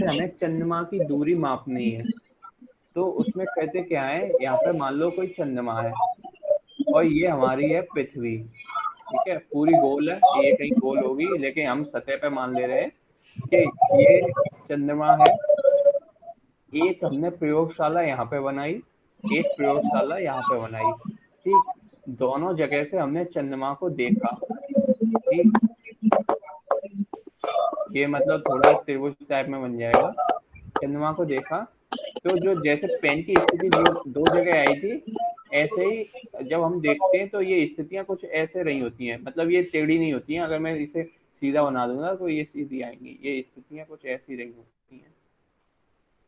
से हमें चंद्रमा की दूरी मापनी है। तो उसमें कहते क्या है, यहाँ पे मान लो कोई चंद्रमा है और ये हमारी है पृथ्वी। ठीक है, पूरी गोल है, ये कहीं गोल होगी लेकिन हम सतह पे मान ले रहे हैं कि ये चंद्रमा है। एक हमने प्रयोगशाला यहाँ पे बनाई, एक प्रयोगशाला यहाँ पे बनाई। ठीक, दोनों जगह से हमने चंद्रमा को देखा। ठीक, ये मतलब थोड़ा त्रिभुज टाइप में बन जाएगा। चंद्रमा को देखा तो जो जैसे पेन की स्थिति दो जगह आई थी, ऐसे ही जब हम देखते हैं तो ये स्थितियां कुछ ऐसे रही होती हैं, मतलब ये टेढ़ी नहीं होती हैं। अगर मैं इसे सीधा बना दूंगा तो ये सीधी आएंगी, ये स्थितियां कुछ ऐसी रही होती हैं।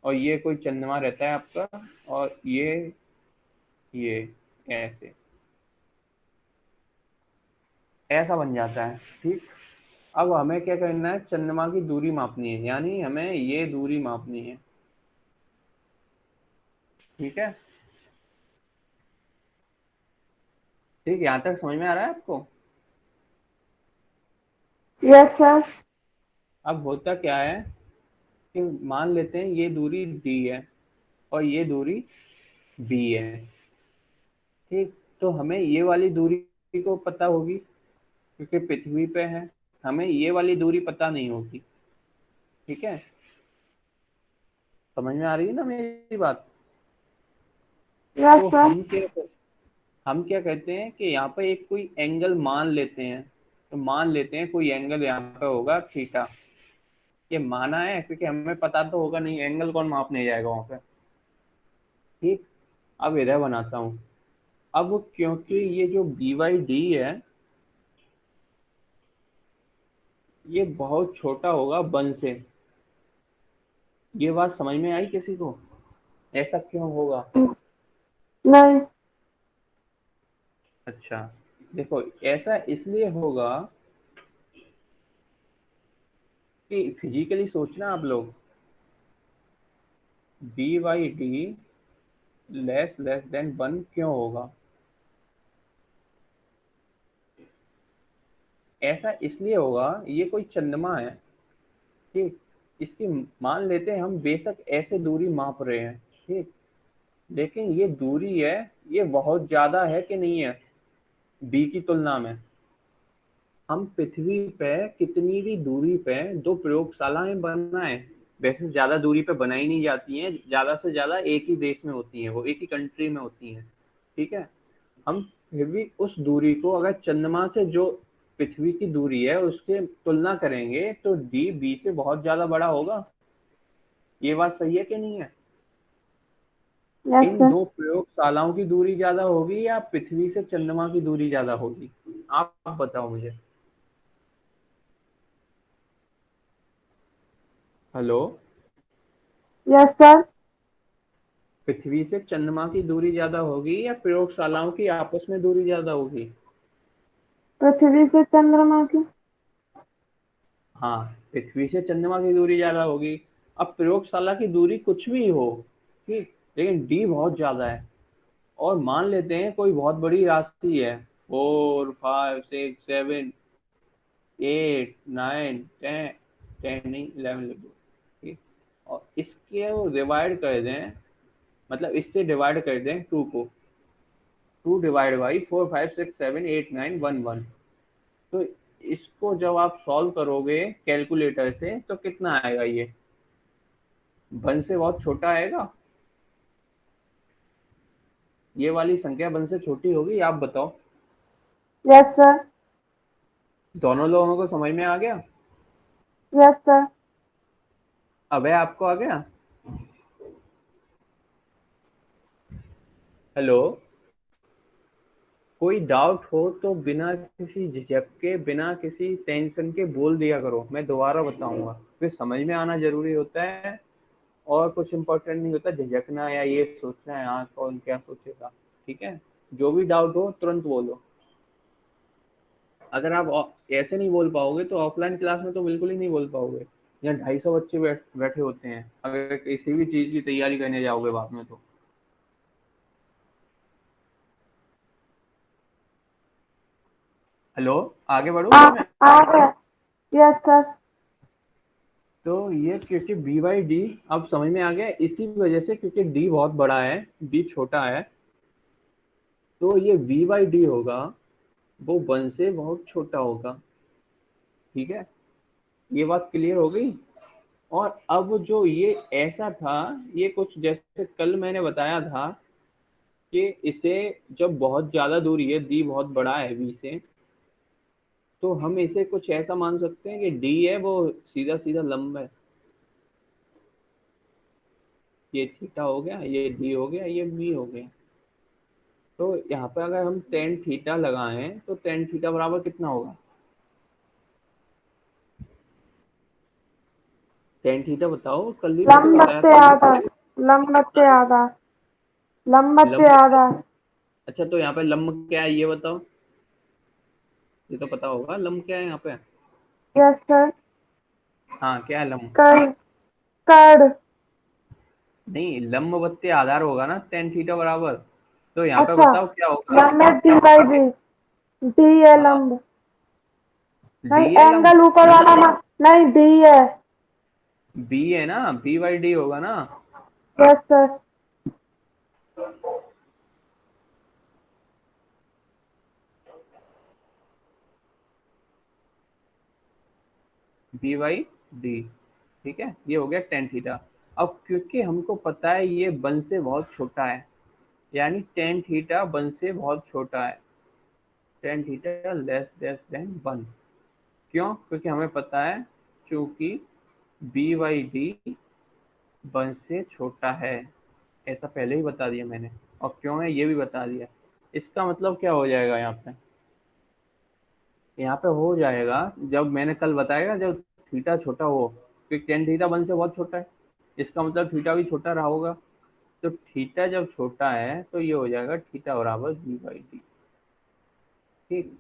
और ये कोई चंद्रमा रहता है आपका, और ये ऐसे ऐसा बन जाता है। ठीक, अब हमें क्या करना है, चंद्रमा की दूरी मापनी है, यानी हमें ये दूरी मापनी है। ठीक है, ठीक, यहाँ तक समझ में आ रहा है आपको? Yes sir. अब होता क्या है कि मान लेते हैं ये दूरी डी है और ये दूरी बी है। ठीक, तो हमें ये वाली दूरी को पता होगी क्योंकि पृथ्वी पे है, हमें ये वाली दूरी पता नहीं होगी। ठीक है, समझ में आ रही है ना मेरी बात? यस तो सर। हम क्या कहते हैं कि यहाँ पे एक कोई एंगल मान लेते हैं। तो मान लेते हैं कोई एंगल यहाँ पे होगा थीटा। ये माना है क्योंकि हमें पता तो होगा नहीं, एंगल कौन मापने जाएगा वहां पे। ठीक, अब इधर बनाता हूँ। अब क्योंकि ये जो बी वाई डी है ये बहुत छोटा होगा वन से। ये बात समझ में आई किसी को? ऐसा क्यों होगा? नहीं। अच्छा, देखो, ऐसा इसलिए होगा कि फिजिकली सोचना आप लोग, B by D less less than one क्यों होगा? ऐसा इसलिए होगा, ये कोई चंद्रमा है। ठीक, इसकी मान लेते हैं हम बेशक ऐसे दूरी माप रहे हैं। ठीक, लेकिन ये दूरी है, ये बहुत ज्यादा है कि नहीं है बी की तुलना में? हम पृथ्वी पे कितनी भी दूरी पे दो प्रयोगशालाएं बनाए, वैसे ज्यादा दूरी पे बनाई नहीं जाती हैं, ज्यादा से ज्यादा एक ही देश में होती हैं, वो एक ही कंट्री में होती हैं। ठीक है, हम फिर भी उस दूरी को अगर चंद्रमा से जो पृथ्वी की दूरी है उसके तुलना करेंगे तो डी बी से बहुत ज्यादा बड़ा होगा। ये बात सही है कि नहीं है? Yes in sir. दो प्रयोगशालाओं की दूरी ज्यादा होगी या पृथ्वी से चंद्रमा की दूरी ज्यादा होगी? आप बताओ मुझे। Hello, yes sir. पृथ्वी से चंद्रमा की दूरी ज्यादा होगी या प्रयोगशालाओं की आपस में दूरी ज्यादा होगी? पृथ्वी से चंद्रमा की। हाँ, पृथ्वी से चंद्रमा की दूरी ज्यादा होगी। अब प्रयोगशाला की दूरी कुछ भी हो, ठीक, लेकिन डी बहुत ज्यादा है। और मान लेते हैं कोई बहुत बड़ी राशि है, 4 5 6 7 8 9 10, 10 नहीं 11 लिख दो। ठीक, और इसके वो डिवाइड कर दें, मतलब इससे डिवाइड कर दें टू को, 2/4 5 6 7 8 9 1 1। तो इसको जब आप सॉल्व करोगे कैलकुलेटर से तो कितना आएगा? ये वन से बहुत छोटा आएगा, ये वाली संख्या वन से छोटी होगी, आप बताओ। Yes sir. दोनों लोगों को समझ में आ गया? Yes sir. अबे आपको आ गया? हेलो, कोई डाउट हो तो बिना किसी झिझक के, बिना किसी टेंशन के बोल दिया करो, मैं दोबारा बताऊंगा। फिर समझ में आना जरूरी होता है, और कुछ इम्पोर्टेंट नहीं होता झिझकना या ये सोचना है हाँ कौन क्या सोचेगा। ठीक है, जो भी डाउट हो तुरंत बोलो। अगर आप ऐसे नहीं बोल पाओगे तो ऑफलाइन क्लास में तो बिल्कुल ही नहीं बोल पाओगे। यहाँ 250 बच्चे बैठे होते हैं, अगर किसी भी चीज की तैयारी करने जाओगे बाद में तो। हेलो, आगे बढ़ू आ क्या मैं? आ गया। Yes sir. तो ये क्योंकि बी बाई डी अब समझ में आ गया, इसी वजह से क्योंकि डी बहुत बड़ा है, डी छोटा है, तो ये वी बाई डी होगा, वो वन से बहुत छोटा होगा। ठीक है, ये बात क्लियर हो गई। और अब जो ये ऐसा था, ये कुछ जैसे कल मैंने बताया था कि इसे जब बहुत ज्यादा दूरी है, डी बहुत बड़ा है वी से, तो हम इसे कुछ ऐसा मान सकते हैं कि डी है वो सीधा सीधा लंब है। ये थीटा हो गया, ये डी हो गया, ये वी हो गया। तो यहाँ पे अगर हम टेन थीटा लगाएं तो टेन थीटा बराबर कितना होगा? टेन थीटा बताओ, कल भी मुझे बताया लंबत्ते था। आधार, लंबत्ते आधार, लंबत्ते लंब, आधार। अच्छा तो यहाँ पे लंब क्या है ये बताओ, ये तो पता होगा लंब क्या है यहाँ पे। Yes sir. हाँ क्या है लंब? कर, कर। नहीं, लंब बत्ते आधार होगा ना टेन थीटा बराबर। तो यहाँ पे अच्छा, बताओ क्या होगा। लंब डी बाई बी, डी है हाँ, लंब। नहीं, डी है लंब। एंगल ऊपर वाला नहीं, डी है। बी है ना, बी बाई डी होगा ना। Yes sir. B by D. ठीक है, ये हो गया टेन थीटा। अब क्योंकि हमको पता है ये वन से बहुत छोटा है, यानी टेन थीटा वन से बहुत छोटा है, tan theta less less than one. क्यों? क्योंकि हमें पता है चूंकि बी बाई डी वन से छोटा है, ऐसा पहले ही बता दिया मैंने। और क्यों है ये भी बता दिया। इसका मतलब क्या हो जाएगा यहाँ पे? यहाँ पे हो जाएगा, जब मैंने कल बताया जब थीटा छोटा हो, क्योंकि टेन थीटा वन से बहुत छोटा है, इसका मतलब थीटा भी छोटा रहा होगा। तो थीटा जब छोटा है तो ये हो जाएगा थीटा बराबर बी बाई डी। ठीक।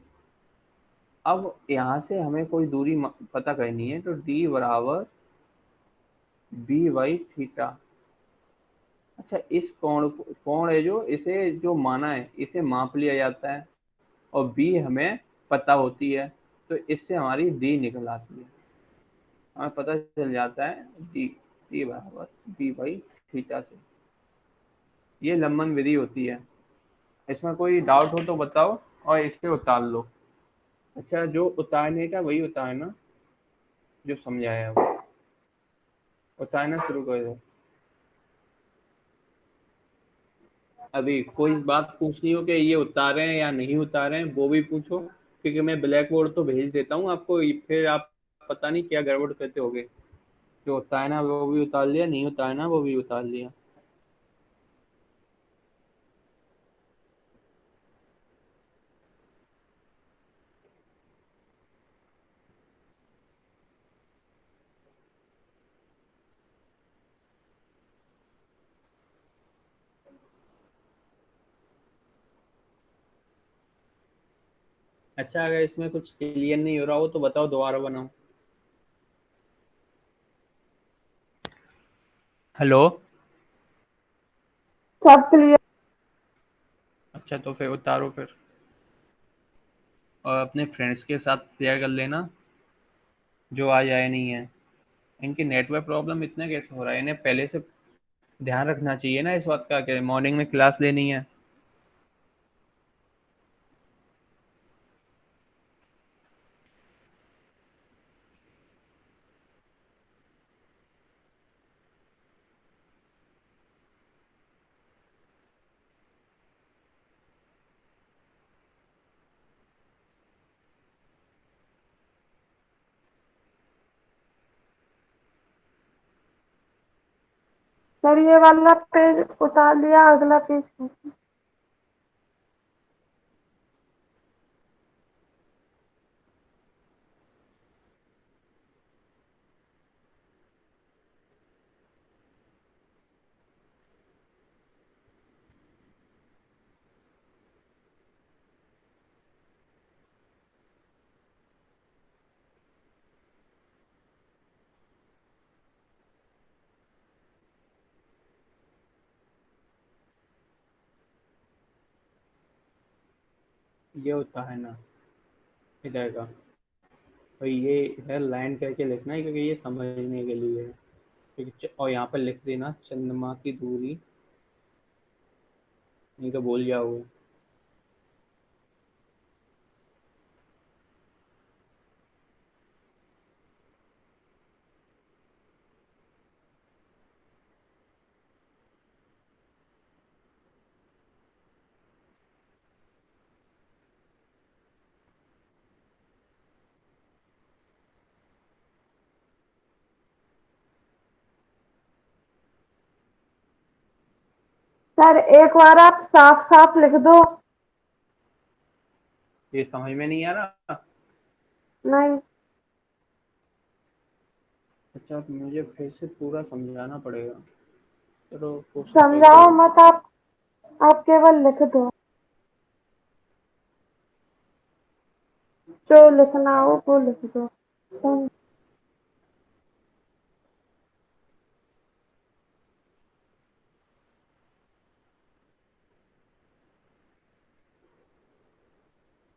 अब यहाँ से हमें कोई दूरी पता करनी है, तो डी बराबर बी बाई थीटा। अच्छा, इस कोण है जो इसे जो माना है इसे माप लिया जाता है, और बी हमें पता होती है, तो इससे हमारी डी निकल आती है। हमें पता चल जाता है डी, डी बराबर बी बाई थीटा से। ये लंबन विधि होती है। इसमें कोई डाउट हो तो बताओ और इसे उतार लो। अच्छा, जो उतारने का वही उतारना जो समझाया है वो उतारना शुरू कर दो। अभी कोई बात पूछनी हो कि ये उतारे हैं या नहीं उतारे हैं वो भी पूछो, क्योंकि मैं ब्लैक बोर्ड तो भेज देता हूँ आपको, फिर आप पता नहीं क्या गड़बड़ करते होगे। जो उतारना वो भी उतार लिया, नहीं उतारना वो भी उतार लिया। अच्छा, अगर इसमें कुछ क्लियर नहीं हो रहा हो तो बताओ, दोबारा बनाओ। हेलो। सब क्लियर। अच्छा तो फिर उतारो फिर, और अपने फ्रेंड्स के साथ शेयर कर लेना जो आज आए नहीं है। इनकी नेटवर्क प्रॉब्लम इतने कैसे हो रहा है, इन्हें पहले से ध्यान रखना चाहिए ना इस बात का कि मॉर्निंग में क्लास लेनी है। सर ये वाला पेज उतार लिया, अगला पेज। ये होता है ना इधर का, तो ये इधर लाइन करके लिखना है क्योंकि ये समझने के लिए है। और यहाँ पर लिख देना चंद्रमा की दूरी, नहीं तो भूल जाओगे। सर एक बार आप साफ साफ लिख दो। ये समझ में नहीं आ रहा? नहीं। अच्छा, अब मुझे फिर से पूरा समझाना पड़ेगा। चलो कोशिश करता समझाओ हूँ। मत आप केवल लिख दो, जो लिखना हो वो लिख दो।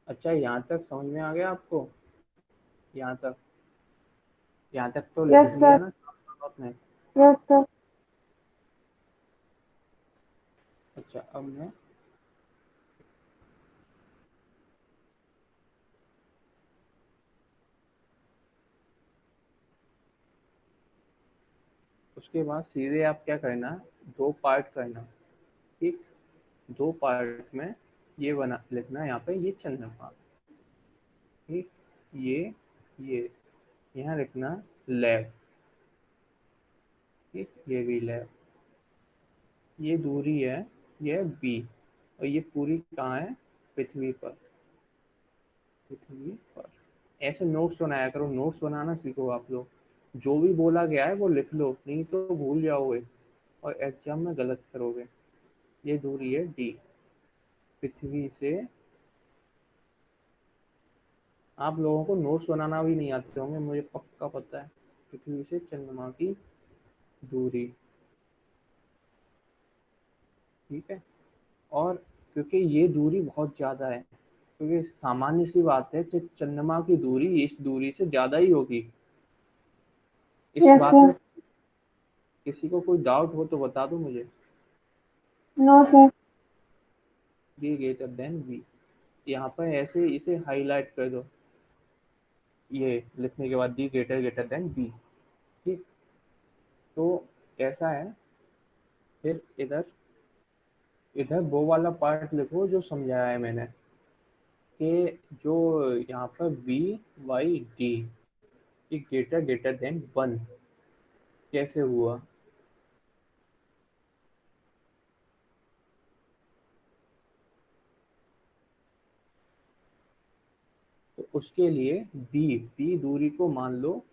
अच्छा, यहाँ तक समझ में आ गया आपको? यहाँ तक, यहाँ तक तो लिख यस दिया सर। ना आपने? Yes sir. अच्छा, अब मैं उसके बाद सीधे आप क्या करना, दो पार्ट करना। ठीक, दो पार्ट में ये बना लिखना यहाँ पे, ये चंद्रमा। ठीक, ये यहाँ लिखना लैब। ठीक, ये भी लैब, ये दूरी है, ये बी, और ये पूरी कहाँ है? पृथ्वी पर, पृथ्वी पर। ऐसे नोट्स बनाया करो, नोट्स बनाना सीखो आप लोग। जो भी बोला गया है वो लिख लो, नहीं तो भूल जाओगे और एग्जाम में गलत करोगे। ये दूरी है डी, पृथ्वी से। आप लोगों को नोट्स बनाना भी नहीं आते होंगे, मुझे पक्का पता है। पृथ्वी से चंद्रमा की दूरी। ठीक है, और क्योंकि ये दूरी बहुत ज़्यादा है, क्योंकि सामान्य सी बात है कि चंद्रमा की दूरी इस दूरी से ज़्यादा ही होगी। इस यस बात सर। में किसी को कोई डाउट हो तो बता दो मुझे। No sir. D greater than B, यहाँ पर ऐसे इसे हाईलाइट कर दो, ये लिखने के बाद D greater greater than B. ठीक, तो ऐसा है। फिर इधर, इधर वो वाला पार्ट लिखो जो समझाया है मैंने, कि जो यहाँ पर B by D greater greater than one कैसे हुआ। तो उसके लिए बी बी दूरी को मान लो,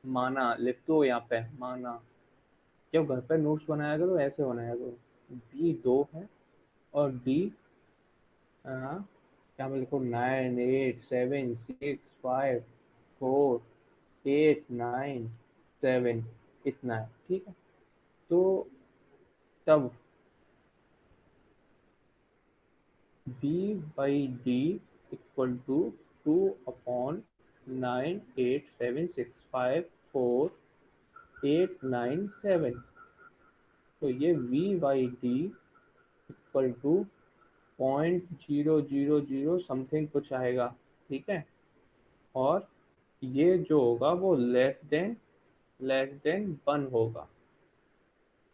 माना लिख दो यहाँ पे, माना। जब घर पे नोट्स बनाया करो ऐसे बनाया करो, बी दो है और डी, क्या मैं लिखूँ, 9, 8, 7, 6, 5, 4, 8, 9, 7, इतना है। ठीक है, तो तब B by D equal to 2/9, 8, 7, 6, 5, 4, 8, 9, 7। तो ये V by D equal to 0.000 something कुछ आएगा। ठीक है, और ये जो होगा वो लेस देन वन होगा।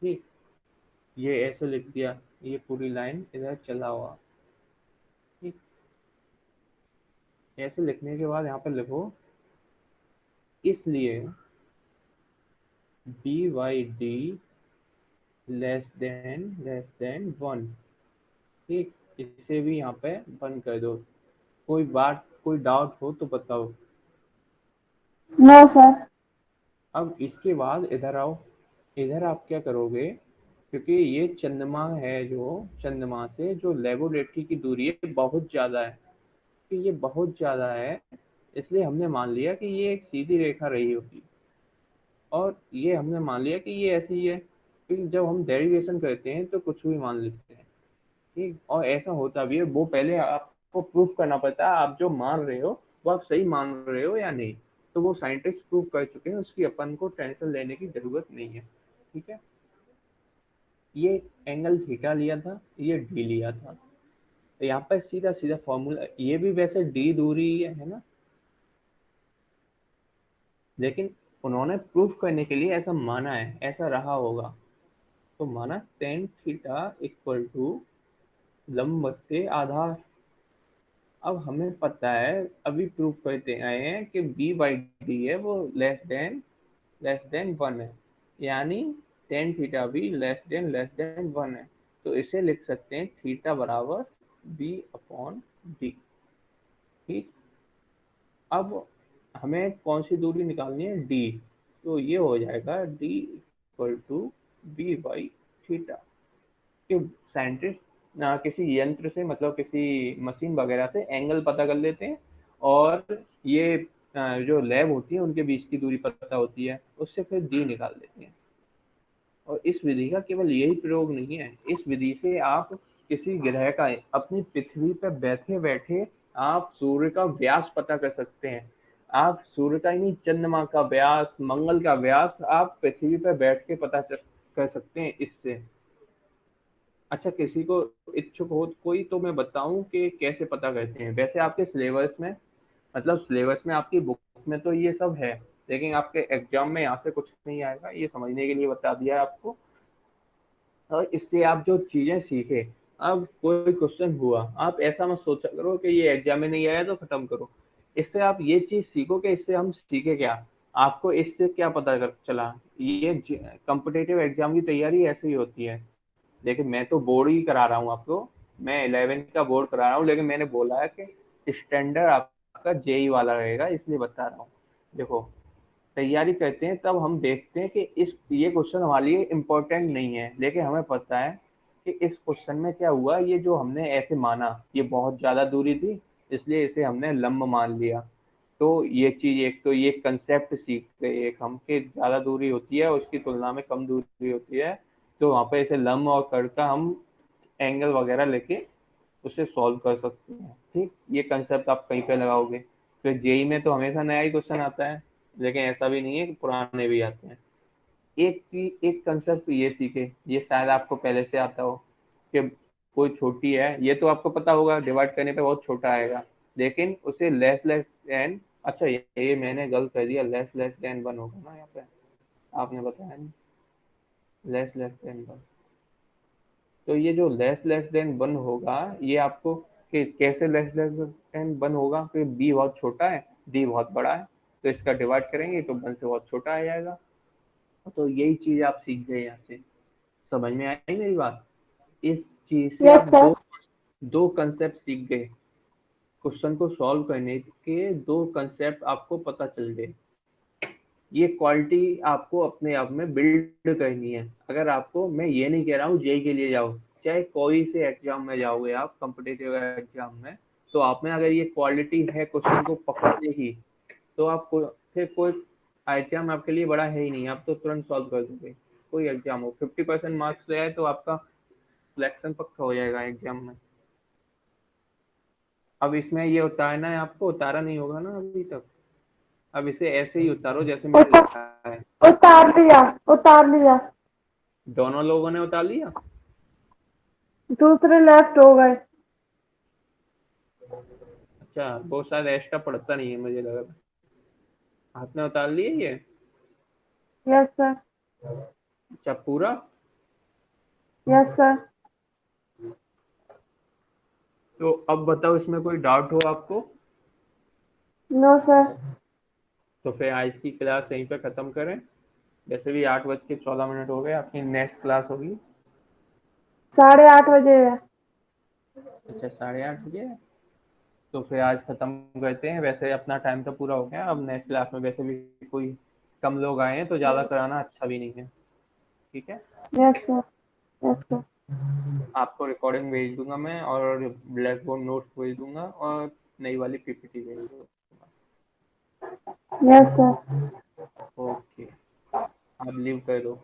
ठीक, ये ऐसे लिख दिया, ये पूरी लाइन इधर चला हुआ। ठीक, ऐसे लिखने के बाद यहाँ पर लिखो, इसलिए B by D less than one. ठीक, इसे भी यहाँ पे बंद कर दो। कोई बात, कोई डाउट हो तो बताओ। No sir. अब इसके बाद इधर आओ, इधर आप क्या करोगे, क्योंकि ये चंद्रमा है, जो चंद्रमा से जो लेबोरेटरी की दूरी है बहुत ज़्यादा है, कि ये बहुत ज़्यादा है, इसलिए हमने मान लिया कि ये एक सीधी रेखा रही होगी, और ये हमने मान लिया कि ये ऐसी ही है, क्योंकि जब हम डेरिवेशन करते हैं तो कुछ भी मान लेते हैं। ठीक, और ऐसा होता भी है, वो पहले आपको प्रूफ करना पड़ता है, आप जो मान रहे हो वो आप सही मान रहे हो या नहीं। तो वो साइंटिस्ट प्रूव कर चुके हैं, उसकी अपन को टेंशन लेने की जरूरत नहीं है। ठीक है, ये एंगल थीटा लिया था, ये डी लिया था, तो यहाँ पर सीधा सीधा फॉर्मूला, ये भी वैसे डी दूरी है ना, लेकिन उन्होंने प्रूफ करने के लिए ऐसा माना है, ऐसा रहा होगा, तो माना टेन थीटा इक्वल टू लंब बट्टे आधार। अब हमें पता है, अभी प्रूफ करते आए हैं कि बी बाई डी है वो लेस देन वन है, यानी टेन थीटा भी लेस देन वन है, तो इसे लिख सकते हैं थीटा बराबर बी अपॉन डी। ठीक, अब हमें कौन सी दूरी निकालनी है, डी, तो ये हो जाएगा D equal to B by theta. कि साइंटिस्ट ना किसी यंत्र से, मतलब किसी मशीन वगैरह से एंगल पता कर लेते हैं, और ये जो लैब होती है उनके बीच की दूरी पता होती है, उससे फिर डी निकाल देते हैं। और इस विधि का केवल यही प्रयोग नहीं है, इस विधि से आप किसी ग्रह का, अपनी पृथ्वी पर बैठे बैठे आप सूर्य का व्यास पता कर सकते हैं। आप सूर्य का ही नहीं, चंद्रमा का व्यास, मंगल का व्यास आप पृथ्वी पर बैठ के पता कर सकते हैं इससे। अच्छा, किसी को इच्छुक हो कोई, तो मैं बताऊं कि कैसे पता करते हैं। वैसे आपके सिलेबस में, मतलब सिलेबस में आपकी बुक में तो ये सब है, लेकिन आपके एग्जाम में यहाँ से कुछ नहीं आएगा, ये समझने के लिए बता दिया है आपको। और इससे आप जो चीजें सीखे, अब कोई क्वेश्चन हुआ, आप ऐसा मत सोचा करो कि ये एग्जाम में नहीं आया तो खत्म करो। इससे आप ये चीज सीखो कि इससे हम सीखे क्या, आपको इससे क्या पता चला। ये कॉम्पिटेटिव एग्जाम की तैयारी ऐसे ही होती है। लेकिन मैं तो बोर्ड ही करा रहा हूँ आपको, मैं 11th का बोर्ड करा रहा हूँ, लेकिन मैंने बोला है कि स्टैंडर्ड आपका जेई वाला रहेगा, इसलिए बता रहा हूँ। देखो, तैयारी करते हैं तब हम देखते हैं कि ये क्वेश्चन हमारे लिए इम्पोर्टेंट नहीं है, लेकिन हमें पता है कि इस क्वेश्चन में क्या हुआ, ये जो हमने ऐसे माना ये बहुत ज़्यादा दूरी थी, इसलिए इसे हमने लंब मान लिया। तो ये चीज़, एक तो ये कंसेप्ट सीख गए एक हम, कि ज़्यादा दूरी होती है उसकी तुलना में कम दूरी होती है, तो वहाँ पे इसे लंब और कड़ का हम एंगल वगैरह लेके उसे सॉल्व कर सकते हैं। ठीक, ये कंसेप्ट आप कहीं पे लगाओगे, फिर जेई में तो हमेशा नया ही क्वेश्चन आता है, लेकिन ऐसा भी नहीं है कि पुराने भी आते हैं। एक कंसेप्ट ये सीखे, ये शायद आपको पहले से आता हो, कि कोई छोटी है, ये तो आपको पता होगा डिवाइड करने पे बहुत छोटा आएगा, लेकिन उसे लेस देन, अच्छा ये मैंने गलत कर दिया, लेस देन वन होगा ना यहाँ पे, आपने बताया नहीं, लेस देन वन। तो ये जो लेस देन वन होगा, ये आपको कि कैसे लेस देन वन होगा, कि बी बहुत छोटा है, डी बहुत बड़ा है, तो इसका डिवाइड करेंगे तो वन से बहुत छोटा आ जाएगा। तो यही चीज आप सीख गए यहाँ से। समझ में आई मेरी बात? इस चीज से यस आप सर। दो दो कंसेप्ट सीख गए, क्वेश्चन को सॉल्व करने के दो कंसेप्ट आपको पता चल गए। ये क्वालिटी आपको अपने आप में बिल्ड करनी है। अगर आपको, मैं ये नहीं कह रहा हूँ जेई के लिए जाओ, चाहे कोई से एग्जाम में जाओगे आप, कॉम्पिटेटिव एग्जाम में, तो आप में अगर ये क्वालिटी है क्वेश्चन को पकड़ने की, तो आप फिर कोई एग्जाम आपके लिए बड़ा है ही नहीं, आप तो तुरंत सॉल्व कर दोगे। कोई एग्जाम हो, 50% मार्क्स ले आए तो आपका सिलेक्शन पक्का हो जाएगा एग्जाम में। अब इसमें ये उतारना है आपको, उतारा नहीं होगा ना अभी तक, अब इसे ऐसे ही उतारो जैसे मैंने उतार लिखा है। उतार दिया, उतार लिया। दोनों लोगों ने उतार लिया? दूसरे लेफ्ट हो गए। अच्छा, वो शायद एक्स्ट्रा पड़ता नहीं है, मुझे लगा। हाथ में उतार लिए ये? Yes sir. अच्छा, पूरा? Yes sir. तो अब बताओ, इसमें कोई डाउट हो आपको? No sir. तो फिर आज की क्लास यहीं पे खत्म करें। वैसे भी 8:14 हो गए, आपकी नेक्स्ट क्लास होगी। 8:30 बजे है। अच्छा, 8:30 बजे है। तो फिर आज खत्म करते हैं, वैसे अपना टाइम तो पूरा हो गया। अब नेक्स्ट क्लास में वैसे भी कोई कम लोग आए हैं, तो ज़्यादा कराना अच्छा भी नहीं है। ठीक है, यस सर। Yes sir. आपको रिकॉर्डिंग भेज दूंगा मैं, और ब्लैक बोर्ड नोट्स भेज दूंगा, और नई वाली पीपीटी भेज दूंगा। Yes sir. ओके, आप लीव कर दो।